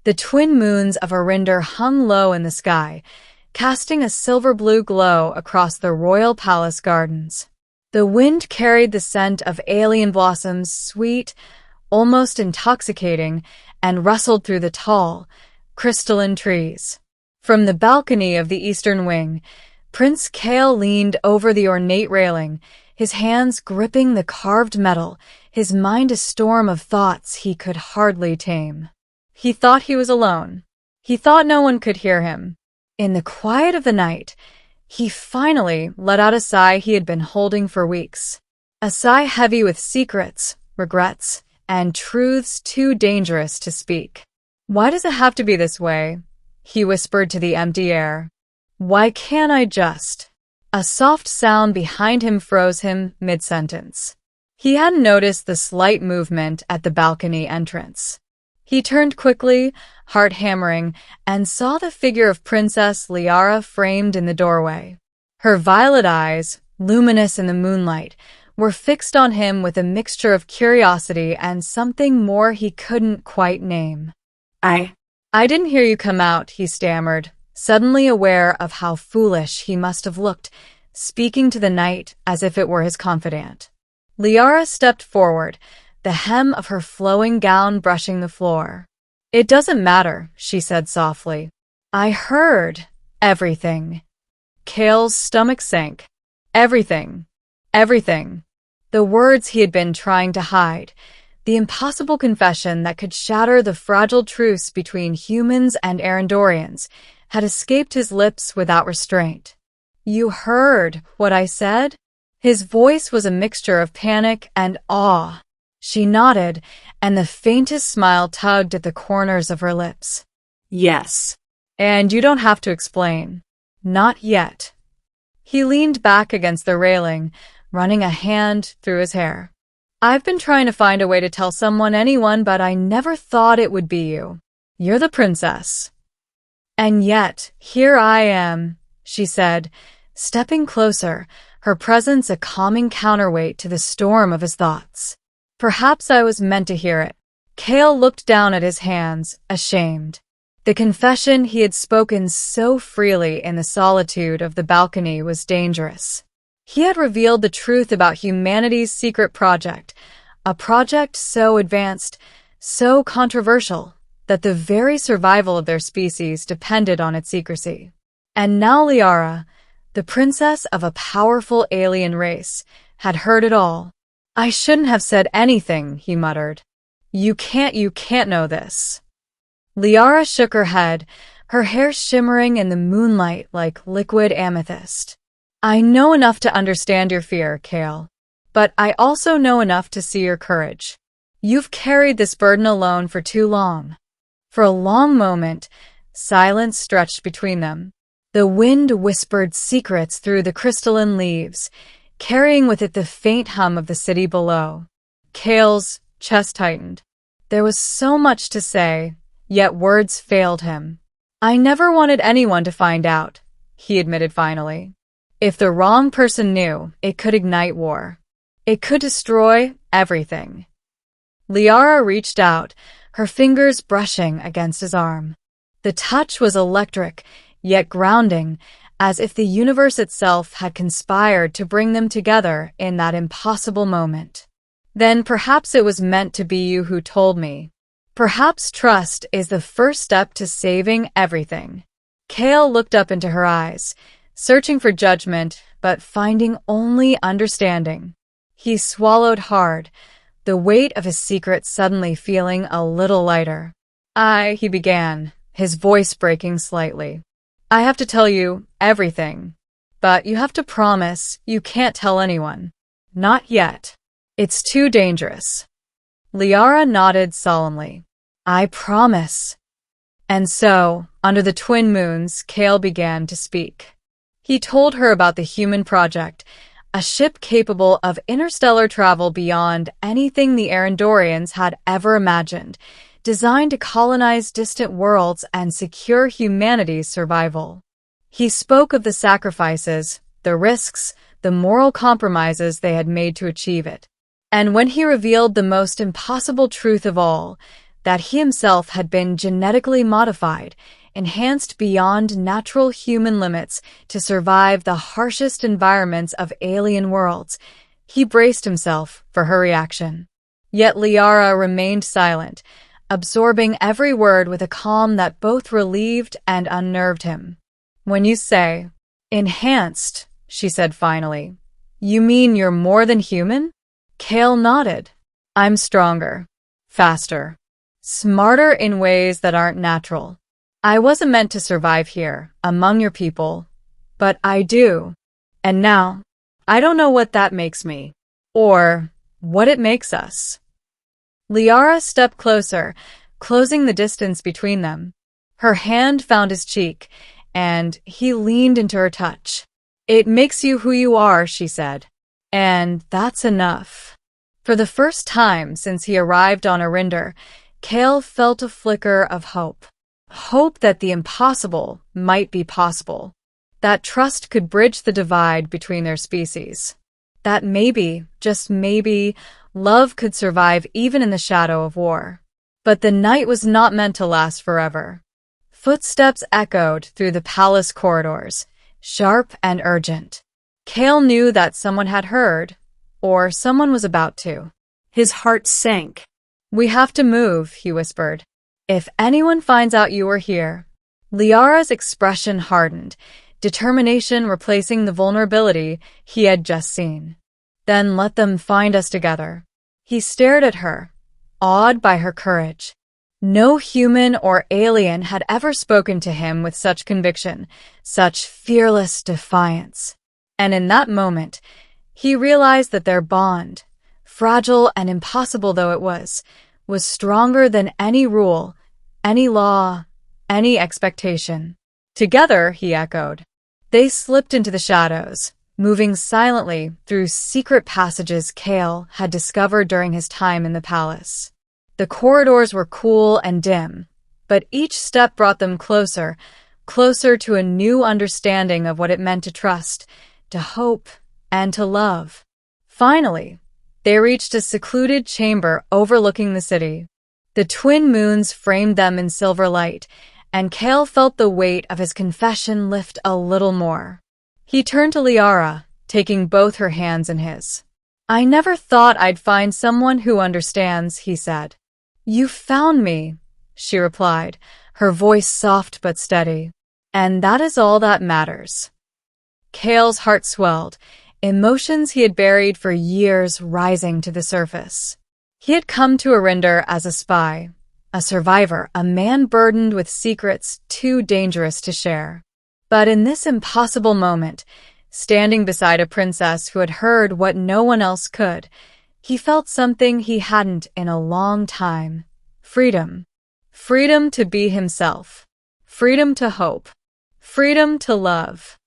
The twin moons of Eryndor hung low in the sky, casting a silver-blue glow across the royal palace gardens. The wind carried the scent of alien blossoms, sweet, almost intoxicating, and rustled through the tall, crystalline trees. From the balcony of the eastern wing, Prince Kael leaned over the ornate railing, his hands gripping the carved metal, his mind a storm of thoughts he could hardly tame. He thought he was alone. He thought no one could hear him. In the quiet of the night, he finally let out a sigh he had been holding for weeks. A sigh heavy with secrets, regrets, and truths too dangerous to speak. "Why does it have to be this way?" he whispered to the empty air. "Why can't I just?" A soft sound behind him froze him mid-sentence. He hadn't noticed the slight movement at the balcony entrance. He turned quickly, heart hammering, and saw the figure of Princess Lyara framed in the doorway. Her violet eyes, luminous in the moonlight, were fixed on him with a mixture of curiosity and something more he couldn't quite name. I didn't hear you come out," he stammered, suddenly aware of how foolish he must have looked, speaking to the night as if it were his confidant. Lyara stepped forward, the hem of her flowing gown brushing the floor. "It doesn't matter," she said softly. "I heard everything." Kael's stomach sank. Everything. Everything. The words he had been trying to hide. The impossible confession that could shatter the fragile truce between humans and Eryndorians had escaped his lips without restraint. "You heard what I said?" His voice was a mixture of panic and awe. She nodded, and the faintest smile tugged at the corners of her lips. "Yes. And you don't have to explain." "Not yet." He leaned back against the railing, running a hand through his hair. "I've been trying to find a way to tell anyone, but I never thought it would be you. You're the princess. And yet, here I am," she said, stepping closer, her presence a calming counterweight to the storm of his thoughts. "Perhaps I was meant to hear it." Kael looked down at his hands, ashamed. The confession he had spoken so freely in the solitude of the balcony was dangerous. He had revealed the truth about humanity's secret project, a project so advanced, so controversial, that the very survival of their species depended on its secrecy. And now Lyara, the princess of a powerful alien race, had heard it all. "I shouldn't have said anything," he muttered. You can't know this." Lyara shook her head, her hair shimmering in the moonlight like liquid amethyst. "I know enough to understand your fear, Kael, but I also know enough to see your courage. You've carried this burden alone for too long." For a long moment, silence stretched between them. The wind whispered secrets through the crystalline leaves, carrying with it the faint hum of the city below. Kael's chest tightened. There was so much to say, yet words failed him. "I never wanted anyone to find out," he admitted finally. "If the wrong person knew, it could ignite war. It could destroy everything." Lyara reached out, her fingers brushing against his arm. The touch was electric, yet grounding, as if the universe itself had conspired to bring them together in that impossible moment. "Then perhaps it was meant to be you who told me. Perhaps trust is the first step to saving everything." Kael looked up into her eyes, searching for judgment, but finding only understanding. He swallowed hard, the weight of his secret suddenly feeling a little lighter. He began, his voice breaking slightly. "I have to tell you everything, but you have to promise you can't tell anyone. Not yet. It's too dangerous." Lyara nodded solemnly. "I promise." And so, under the twin moons, Kael began to speak. He told her about the human project, a ship capable of interstellar travel beyond anything the Eryndorians had ever imagined, designed to colonize distant worlds and secure humanity's survival. He spoke of the sacrifices, the risks, the moral compromises they had made to achieve it. And when he revealed the most impossible truth of all, that he himself had been genetically modified, enhanced beyond natural human limits to survive the harshest environments of alien worlds. He braced himself for her reaction. Yet Lyara remained silent, absorbing every word with a calm that both relieved and unnerved him. "When you say, 'enhanced,'" she said finally, "you mean you're more than human?" Kael nodded. "I'm stronger, faster, smarter in ways that aren't natural. I wasn't meant to survive here, among your people, but I do. And now, I don't know what that makes me, or what it makes us." Lyara stepped closer, closing the distance between them. Her hand found his cheek, and he leaned into her touch. "It makes you who you are," she said. "And that's enough." For the first time since he arrived on Eryndor, Kael felt a flicker of hope. Hope that the impossible might be possible. That trust could bridge the divide between their species. That maybe, just maybe, love could survive even in the shadow of war. But the night was not meant to last forever. Footsteps echoed through the palace corridors, sharp and urgent. Kael knew that someone had heard, or someone was about to. His heart sank. "We have to move," he whispered. "If anyone finds out you are here." Lyara's expression hardened, determination replacing the vulnerability he had just seen. "Then let them find us together." He stared at her, awed by her courage. No human or alien had ever spoken to him with such conviction, such fearless defiance. And in that moment, he realized that their bond, fragile and impossible though it was stronger than any rule, any law, any expectation. "Together," he echoed. They slipped into the shadows, moving silently through secret passages Kael had discovered during his time in the palace. The corridors were cool and dim, but each step brought them closer, closer to a new understanding of what it meant to trust, to hope, and to love. Finally, they reached a secluded chamber overlooking the city. The twin moons framed them in silver light, and Kael felt the weight of his confession lift a little more. He turned to Lyara, taking both her hands in his. "I never thought I'd find someone who understands," he said. "You found me," she replied, her voice soft but steady. "And that is all that matters." Kael's heart swelled, emotions he had buried for years rising to the surface. He had come to Eryndor as a spy, a survivor, a man burdened with secrets too dangerous to share. But in this impossible moment, standing beside a princess who had heard what no one else could, he felt something he hadn't in a long time. Freedom. Freedom to be himself. Freedom to hope. Freedom to love.